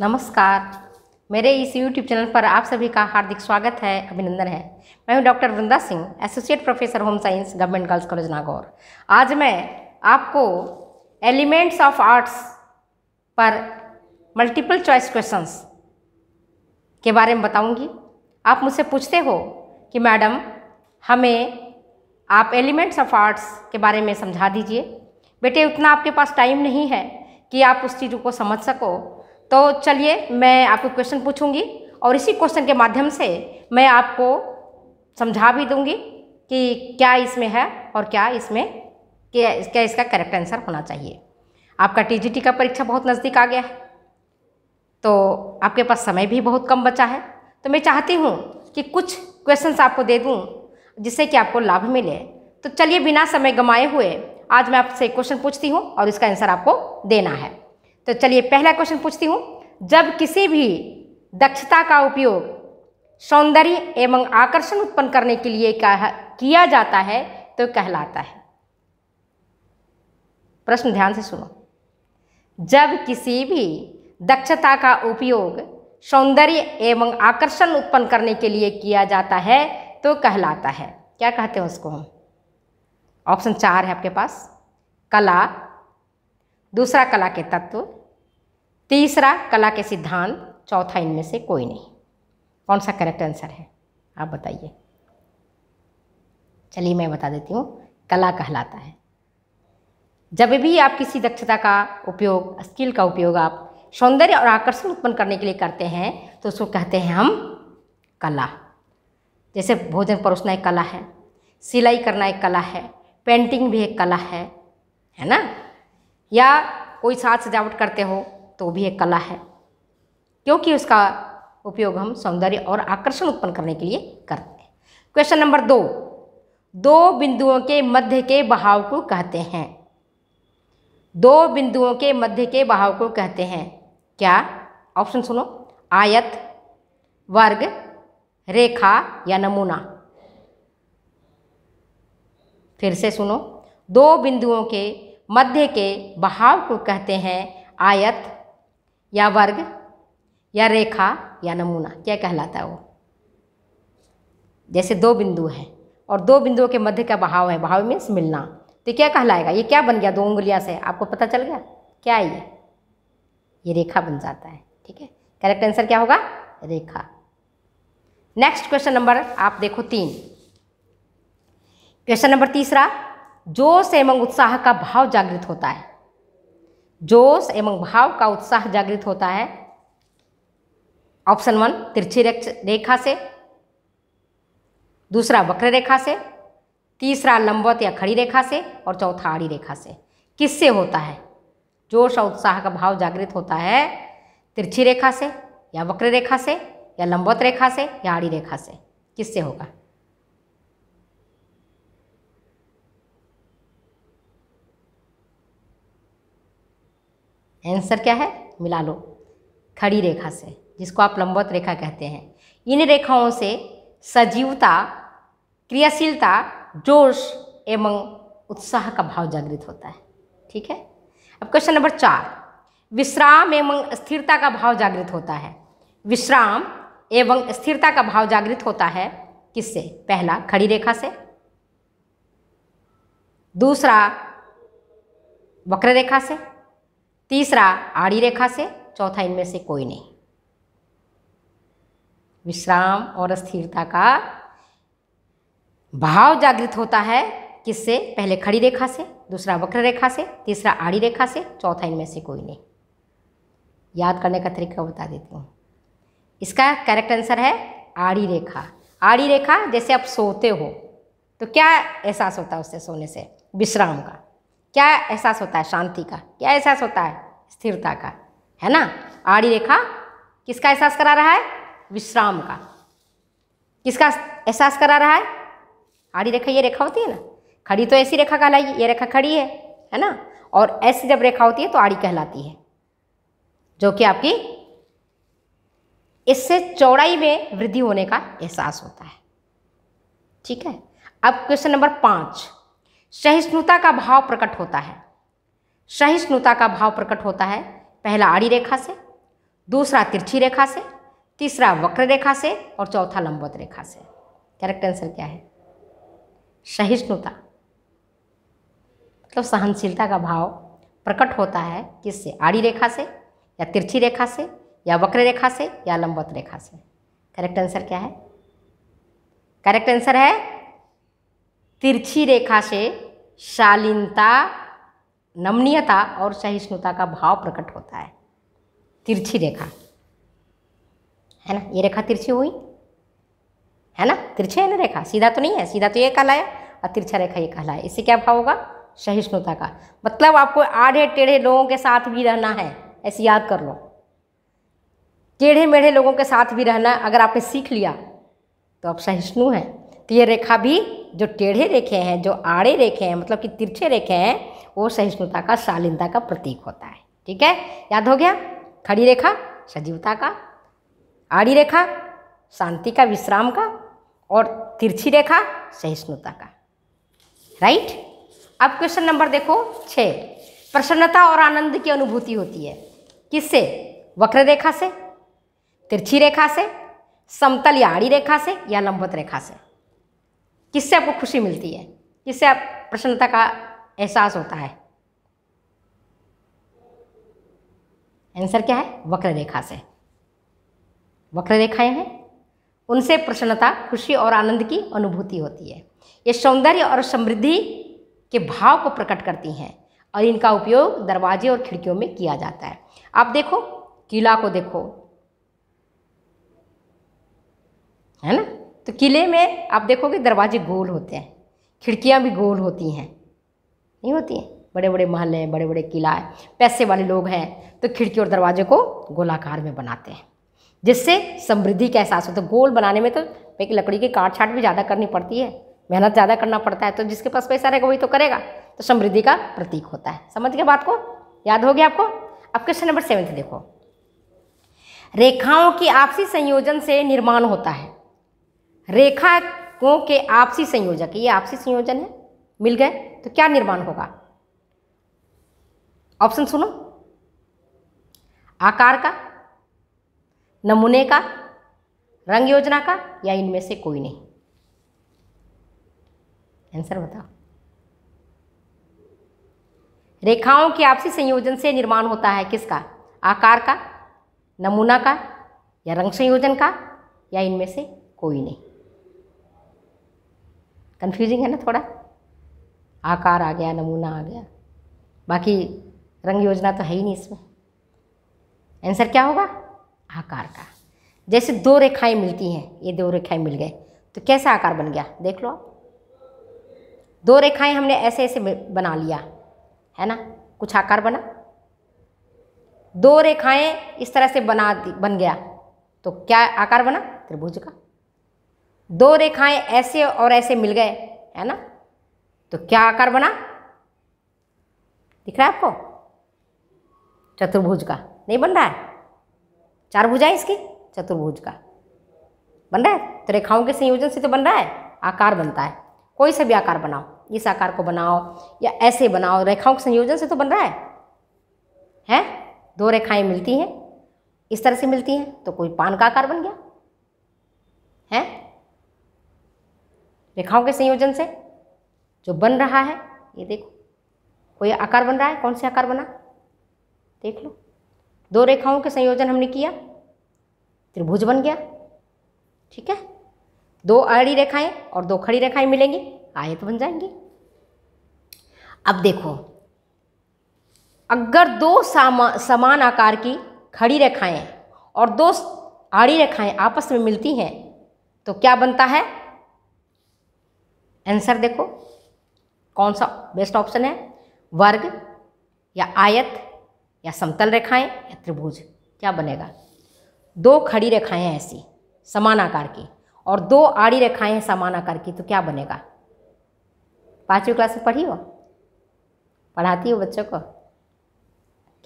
नमस्कार। मेरे इस YouTube चैनल पर आप सभी का हार्दिक स्वागत है, अभिनंदन है। मैं हूं doctor Vrinda Singh, associate professor home science, government girls college Nagaur. आज मैं आपको एलिमेंट्स ऑफ आर्ट्स पर मल्टीपल चॉइस क्वेश्चंस के बारे में बताऊंगी। आप मुझसे पूछते हो कि मैडम हमें आप एलिमेंट्स ऑफ आर्ट्स के बारे में समझा दीजिए। बेटे, उतना आपके पास टाइम नहीं है कि आप उस चीज़ को समझ सको, तो चलिए मैं आपको क्वेश्चन पूछूंगी और इसी क्वेश्चन के माध्यम से मैं आपको समझा भी दूंगी कि क्या इसमें है और क्या इसका करेक्ट आंसर होना चाहिए। आपका टीजीटी का परीक्षा बहुत नज़दीक आ गया है, तो आपके पास समय भी बहुत कम बचा है। तो मैं चाहती हूँ कि कुछ क्वेश्चंस आपको दे दूँ जिससे कि आपको लाभ मिले। तो चलिए बिना समय गंवाए हुए आज मैं आपसे क्वेश्चन पूछती हूँ और इसका आंसर आपको देना है। तो चलिए पहला क्वेश्चन पूछती हूँ। जब किसी भी दक्षता का उपयोग सौंदर्य एवं आकर्षण उत्पन्न करने के लिए किया जाता है तो कहलाता है। प्रश्न ध्यान से सुनो। जब किसी भी दक्षता का उपयोग सौंदर्य एवं आकर्षण उत्पन्न करने के लिए किया जाता है तो कहलाता है। क्या कहते हैं उसको हम? ऑप्शन 4 है आपके पास। कला, दूसरा कला के तत्व, तीसरा कला के सिद्धांत, चौथा इनमें से कोई नहीं। कौन सा करेक्ट आंसर है आप बताइए। चलिए मैं बता देती हूँ। कला कहलाता है। जब भी आप किसी दक्षता का उपयोग, स्किल का उपयोग आप सौंदर्य और आकर्षण उत्पन्न करने के लिए करते हैं तो उसको कहते हैं हम कला। जैसे भोजन परोसना एक कला है, सिलाई करना एक कला है, पेंटिंग भी एक कला है ना? या कोई साज सजावट करते हो तो भी एक कला है, क्योंकि उसका उपयोग हम सौंदर्य और आकर्षण उत्पन्न करने के लिए करते हैं। Question number 2। दो बिंदुओं के मध्य के बहाव को कहते हैं। दो बिंदुओं के मध्य के बहाव को कहते हैं क्या? ऑप्शन सुनो। आयत, वर्ग, रेखा या नमूना। फिर से सुनो। दो बिंदुओं के मध्य के बहाव को कहते हैं आयत या वर्ग या रेखा या नमूना। क्या कहलाता है वो? जैसे दो बिंदु हैं और दो बिंदुओं के मध्य का बहाव है, बहाव मीन्स मिलना, तो क्या कहलाएगा? ये क्या बन गया? दो उंगलियां से आपको पता चल गया क्या है? ये रेखा बन जाता है। ठीक है, करेक्ट आंसर क्या होगा? रेखा। नेक्स्ट क्वेश्चन नंबर आप देखो 3। Question number 3। जोश एवं उत्साह का भाव जागृत होता है। जोश एवं भाव का उत्साह जागृत होता है। ऑप्शन 1 तिरछी रेखा से, दूसरा वक्र रेखा से, तीसरा लंबवत या खड़ी रेखा से और चौथा आड़ी रेखा से। किससे होता है? जोश और उत्साह का भाव जागृत होता है तिरछी रेखा से या वक्र रेखा से या लंबवत रेखा से या आड़ी रेखा से। किससे होगा? आंसर क्या है? मिला लो। खड़ी रेखा से, जिसको आप लंबवत रेखा कहते हैं। इन रेखाओं से सजीवता, क्रियाशीलता, जोश एवं उत्साह का भाव जागृत होता है। ठीक है। अब क्वेश्चन नंबर 4। विश्राम एवं स्थिरता का भाव जागृत होता है। विश्राम एवं स्थिरता का भाव जागृत होता है किससे? पहला खड़ी रेखा से, दूसरा वक्र रेखा से, तीसरा आड़ी रेखा से, चौथा इनमें से कोई नहीं। विश्राम और स्थिरता का भाव जागृत होता है किससे? पहले खड़ी रेखा से, दूसरा वक्र रेखा से, तीसरा आड़ी रेखा से, चौथा इनमें से कोई नहीं। याद करने का तरीका बता देती हूँ। इसका करेक्ट आंसर है आड़ी रेखा। आड़ी रेखा, जैसे आप सोते हो तो क्या एहसास होता है उससे? सोने से विश्राम का क्या एहसास होता है? शांति का। क्या एहसास होता है? स्थिरता का, है ना? आड़ी रेखा किसका एहसास करा रहा है? विश्राम का। किसका एहसास करा रहा है? आड़ी रेखा। ये रेखा होती है ना, खड़ी तो ऐसी रेखा कहलाएगी। ये रेखा खड़ी है ना? और ऐसी जब रेखा होती है तो आड़ी कहलाती है, जो कि आपकी इससे चौड़ाई में वृद्धि होने का एहसास होता है। ठीक है। अब क्वेश्चन नंबर 5। सहिष्णुता का भाव प्रकट होता है। सहिष्णुता का भाव प्रकट होता है पहला आड़ी रेखा से, दूसरा तिरछी रेखा से, तीसरा वक्र रेखा से और चौथा लंबवत रेखा से। करेक्ट आंसर क्या है? सहिष्णुता, मतलब सहनशीलता का भाव प्रकट होता है किससे? आड़ी रेखा से या तिरछी रेखा से या वक्र रेखा से या लंबवत रेखा से। करेक्ट आंसर क्या है? करेक्ट आंसर है तिरछी रेखा से शालीनता, नमनीयता और सहिष्णुता का भाव प्रकट होता है। तिरछी रेखा है ना, ये रेखा तिरछी हुई है ना, तिरछी है ना रेखा, सीधा तो नहीं है, सीधा तो ये कहलाया और तिरछा रेखा ये कहलाया। इससे क्या भाव होगा? सहिष्णुता का। मतलब आपको आधे टेढ़े लोगों के साथ भी रहना है, ऐसे याद कर लो। टेढ़े मेढ़े लोगों के साथ भी रहना अगर आपने सीख लिया तो आप सहिष्णु हैं। तो ये रेखा भी, जो टेढ़े रेखे हैं, जो आड़े रेखे हैं, मतलब कि तिरछे रेखे हैं, वो सहिष्णुता का, शालीनता का प्रतीक होता है। ठीक है, याद हो गया? खड़ी रेखा सजीवता का, आड़ी रेखा शांति का, विश्राम का, और तिरछी रेखा सहिष्णुता का। राइट। अब क्वेश्चन नंबर देखो 6। प्रसन्नता और आनंद की अनुभूति होती है किससे? वक्र रेखा से, तिरछी रेखा से, समतल या आड़ी रेखा से या लंबवत रेखा से। किससे आपको खुशी मिलती है? किससे आप प्रसन्नता का एहसास होता है? आंसर क्या है? वक्र रेखा से। वक्र रेखाएं हैं, उनसे प्रसन्नता, खुशी और आनंद की अनुभूति होती है। ये सौंदर्य और समृद्धि के भाव को प्रकट करती हैं और इनका उपयोग दरवाजे और खिड़कियों में किया जाता है। आप देखो, किला को देखो, है ना, तो किले में आप देखोगे दरवाजे गोल होते हैं, खिड़कियां भी गोल होती हैं, नहीं होती हैं? बड़े बड़े महल हैं, बड़े बड़े किला है, पैसे वाले लोग हैं तो खिड़की और दरवाजे को गोलाकार में बनाते हैं, जिससे समृद्धि का एहसास होता है। गोल बनाने में तो एक लकड़ी की काट छाट भी ज़्यादा करनी पड़ती है, मेहनत ज़्यादा करना पड़ता है, तो जिसके पास पैसा रहेगा वही तो करेगा, तो समृद्धि का प्रतीक होता है। समझ गए बात को? याद हो गया आपको? अब क्वेश्चन नंबर 7 देखो। रेखाओं की आपसी संयोजन से निर्माण होता है। रेखाओं के आपसी संयोजक, ये आपसी संयोजन है, मिल गए तो क्या निर्माण होगा? ऑप्शन सुनो। आकार का, नमूने का, रंग योजना का या इनमें से कोई नहीं। आंसर बताओ। रेखाओं के आपसी संयोजन से निर्माण होता है किसका? आकार का, नमूना का या रंग संयोजन का या इनमें से कोई नहीं। कंफ्यूजिंग है ना थोड़ा? आकार आ गया, नमूना आ गया, बाकी रंग योजना तो है ही नहीं इसमें। आंसर क्या होगा? आकार का। जैसे दो रेखाएं मिलती हैं, ये दो रेखाएं मिल गए तो कैसा आकार बन गया? देख लो आप, दो रेखाएं हमने ऐसे ऐसे बना लिया है ना, कुछ आकार बना। दो रेखाएं इस तरह से बन गया तो क्या आकार बना? त्रिभुज का। दो रेखाएं ऐसे और ऐसे मिल गए है ना, तो क्या आकार बना? दिख रहा है आपको? चतुर्भुज का। नहीं बन रहा है? चार भुजाएं इसकी, चतुर्भुज का बन रहा है। तो रेखाओं के संयोजन से तो बन रहा है, आकार बनता है। कोई सा भी आकार बनाओ, इस आकार को बनाओ या ऐसे बनाओ, रेखाओं के संयोजन से तो बन रहा है? दो रेखाएं मिलती हैं, इस तरह से मिलती हैं तो कोई पान का आकार बन गया है। रेखाओं के संयोजन से जो बन रहा है, ये देखो कोई आकार बन रहा है। कौन से आकार बना? देख लो, दो रेखाओं के संयोजन हमने किया, त्रिभुज बन गया। ठीक है, दो आड़ी रेखाएं और दो खड़ी रेखाएं मिलेंगी, आयत बन जाएंगी। अब देखो, अगर दो समान आकार की खड़ी रेखाएं और दो आड़ी रेखाएं आपस में मिलती हैं तो क्या बनता है? आंसर देखो, कौन सा बेस्ट ऑप्शन है? वर्ग या आयत या समतल रेखाएं या त्रिभुज? क्या बनेगा? दो खड़ी रेखाएं हैं ऐसी समान आकार की और दो आड़ी रेखाएं हैं समान आकार की, तो क्या बनेगा? 5वीं क्लास में पढ़ी हो, पढ़ाती हो बच्चों को?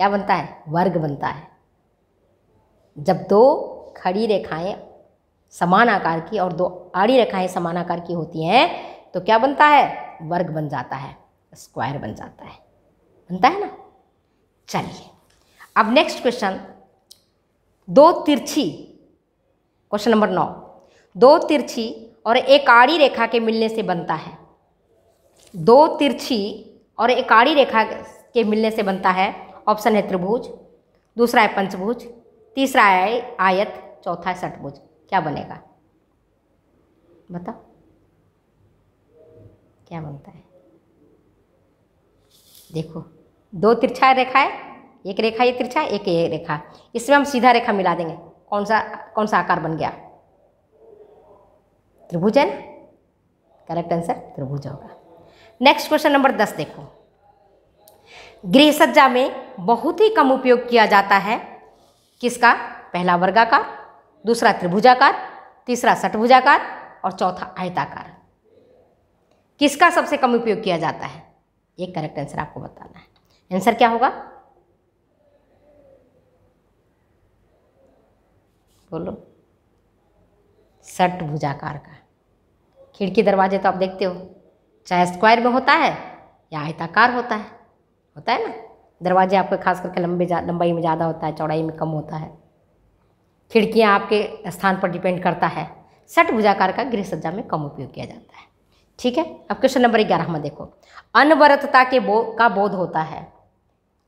क्या बनता है? वर्ग बनता है। जब दो खड़ी रेखाएं समान आकार की और दो आड़ी रेखाएं समान आकार की होती हैं तो क्या बनता है? वर्ग बन जाता है, स्क्वायर बन जाता है। बनता है ना? चलिए अब नेक्स्ट क्वेश्चन, दो तिरछी, क्वेश्चन नंबर 9, दो तिरछी और एक आड़ी रेखा के मिलने से बनता है। दो तिरछी और एक आड़ी रेखा के मिलने से बनता है। ऑप्शन है त्रिभुज, दूसरा है पंचभुज, तीसरा है आयत, चौथा है षटभुज। क्या बनेगा बताओ, क्या बनता है? देखो, दो तिरछा रेखा है, एक रेखा ये तिरछा, एक ये रेखा, इसमें हम सीधा रेखा मिला देंगे। कौन सा आकार बन गया? त्रिभुज है ना। करेक्ट आंसर त्रिभुज होगा। नेक्स्ट क्वेश्चन नंबर 10 देखो। गृह सज्जा में बहुत ही कम उपयोग किया जाता है किसका? पहला वर्गाकार, दूसरा त्रिभुजाकार, तीसरा षटभुजाकार और चौथा आयताकार। किसका सबसे कम उपयोग किया जाता है? एक करेक्ट आंसर आपको बताना है। आंसर क्या होगा बोलो? षटभुजाकार का। खिड़की दरवाजे तो आप देखते हो, चाहे स्क्वायर में होता है या आयताकार होता है ना। दरवाजे आपके खास करके लंबाई में ज़्यादा होता है, चौड़ाई में कम होता है। खिड़कियाँ आपके स्थान पर डिपेंड करता है। षटभुजाकार का गृह सज्जा में कम उपयोग किया जाता है। ठीक है, अब क्वेश्चन नंबर 11 में देखो। अनवरतता का बोध होता है।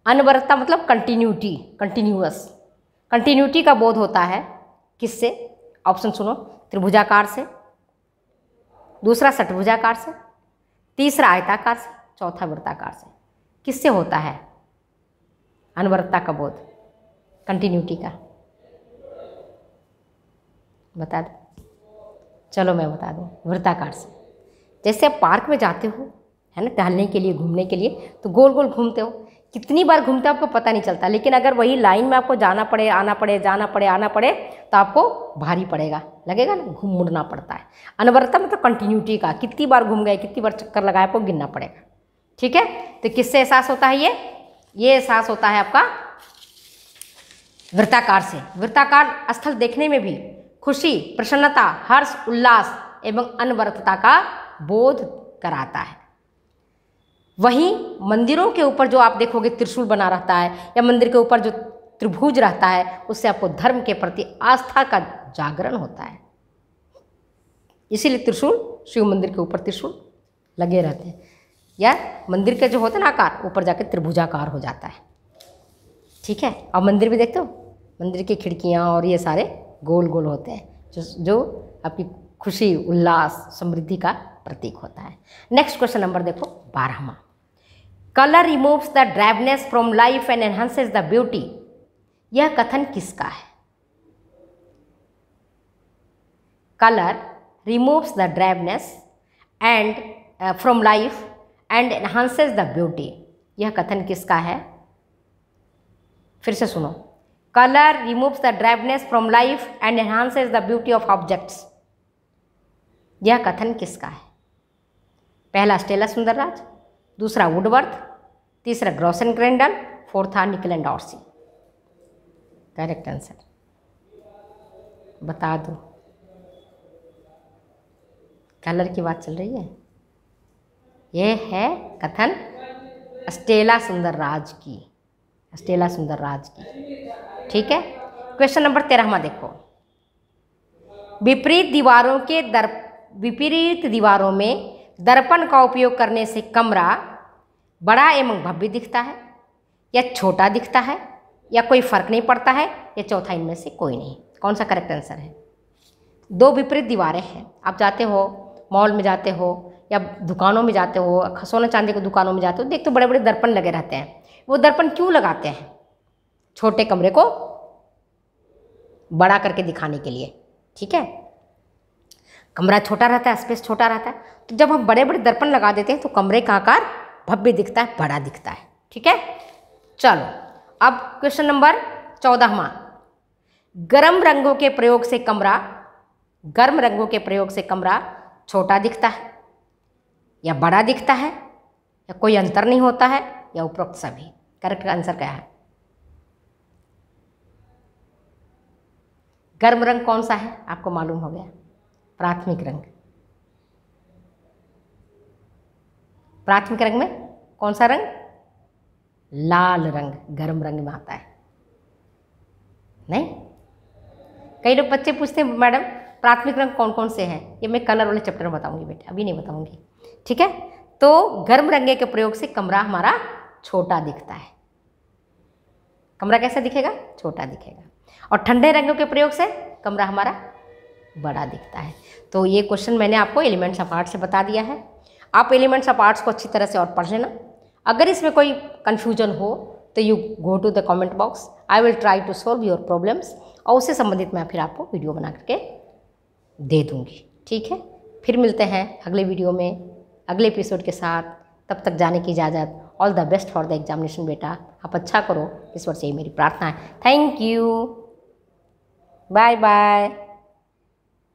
अनवरतता मतलब कंटिन्यूटी, कंटिन्यूटी का बोध होता है किससे? ऑप्शन सुनो, त्रिभुजाकार से, दूसरा षटभुजाकार से, तीसरा आयताकार से, चौथा वृत्ताकार से। किससे होता है अनवरतता का बोध, कंटिन्यूटी का? बता दो, चलो मैं बता दूं, वृत्ताकार से। जैसे आप पार्क में जाते हो है ना, टहलने के लिए, घूमने के लिए, तो गोल गोल घूमते हो। कितनी बार घूमते हो आपको पता नहीं चलता, लेकिन अगर वही लाइन में आपको जाना पड़े, आना पड़े तो आपको भारी पड़ेगा, लगेगा ना, घूम मुड़ना पड़ता है। अनवरतता मतलब कंटिन्यूटी का, कितनी बार घूम गए, कितनी बार चक्कर लगाए, आपको गिनना पड़ेगा। ठीक है, तो किससे एहसास होता है ये एहसास होता है आपका वृत्ताकार से। वृत्ताकार स्थल देखने में भी खुशी, प्रसन्नता, हर्ष, उल्लास एवं अनवरतता का बोध कराता है। वहीं मंदिरों के ऊपर जो आप देखोगे त्रिशूल बना रहता है, या मंदिर के ऊपर जो त्रिभुज रहता है, उससे आपको धर्म के प्रति आस्था का जागरण होता है। इसीलिए त्रिशूल, शिव मंदिर के ऊपर त्रिशूल लगे रहते हैं, या मंदिर के जो होते हैं ना आकार, ऊपर जाके त्रिभुजाकार हो जाता है। ठीक है, अब मंदिर भी देखते हो, मंदिर की खिड़कियाँ और ये सारे गोल गोल होते हैं, जो आपकी खुशी, उल्लास, समृद्धि का प्रतीक होता है। नेक्स्ट क्वेश्चन नंबर देखो 12वां। Colour removes the dryness from life and enhances the beauty. यह कथन किसका है? Colour removes the dryness and from life and enhances the beauty. यह कथन किसका है? फिर से सुनो। Colour removes the dryness from life and enhances the beauty of objects. यह कथन किसका है? पहला स्टेला सुंदरराज, दूसरा वुडवर्थ, तीसरा ग्रॉसन ग्रेंडल, फोर्था निकल एंड डॉर्सी। करेक्ट आंसर बता दो। कलर की बात चल रही है, यह है कथन स्टेला सुंदरराज की, स्टेला सुंदरराज की। ठीक है, क्वेश्चन नंबर 13वां देखो। विपरीत दीवारों में दर्पण का उपयोग करने से कमरा बड़ा एवं भव्य दिखता है, या छोटा दिखता है, या कोई फर्क नहीं पड़ता है, या चौथा इनमें से कोई नहीं। कौन सा करेक्ट आंसर है? दो विपरीत दीवारें हैं, आप जाते हो, मॉल में जाते हो या दुकानों में जाते हो, सोना चांदी की दुकानों में जाते हो, देखते हो बड़े बड़े दर्पण लगे रहते हैं। वो दर्पण क्यों लगाते हैं? छोटे कमरे को बड़ा करके दिखाने के लिए। ठीक है, कमरा छोटा रहता है, स्पेस छोटा रहता है, तो जब हम बड़े बड़े दर्पण लगा देते हैं तो कमरे का आकार भव्य दिखता है, बड़ा दिखता है। ठीक है, चलो अब क्वेश्चन नंबर 14वां। गर्म रंगों के प्रयोग से कमरा छोटा दिखता है या बड़ा दिखता है, या कोई अंतर नहीं होता है, या उपरोक्त सभी। करेक्ट आंसर क्या है? गर्म रंग कौन सा है आपको मालूम हो गया? प्राथमिक रंग। प्राथमिक रंग में कौन सा रंग? लाल रंग गर्म रंग में आता है। नहीं, कई लोग बच्चे पूछते हैं मैडम प्राथमिक रंग कौन कौन से हैं, ये मैं कलर वाले चैप्टर में बताऊंगी बेटा, अभी नहीं बताऊंगी, ठीक है। तो गर्म रंगे के प्रयोग से कमरा हमारा छोटा दिखता है। कमरा कैसा दिखेगा? छोटा दिखेगा। और ठंडे रंगों के प्रयोग से कमरा हमारा बड़ा दिखता है। तो ये क्वेश्चन मैंने आपको एलिमेंट्स ऑफ आर्ट से बता दिया है। आप एलिमेंट्स ऑफ आर्ट्स को अच्छी तरह से और पढ़ लेना। अगर इसमें कोई कन्फ्यूजन हो तो you go to the comment box, I will try to solve your problems, और उससे संबंधित मैं फिर आपको वीडियो बना करके दे दूँगी, ठीक है। फिर मिलते हैं अगले वीडियो में अगले एपिसोड के साथ। तब तक जाने की इजाज़त। All the best for the examination बेटा, आप अच्छा करो, इस वर्ष यही मेरी प्रार्थना है। Thank you, bye bye.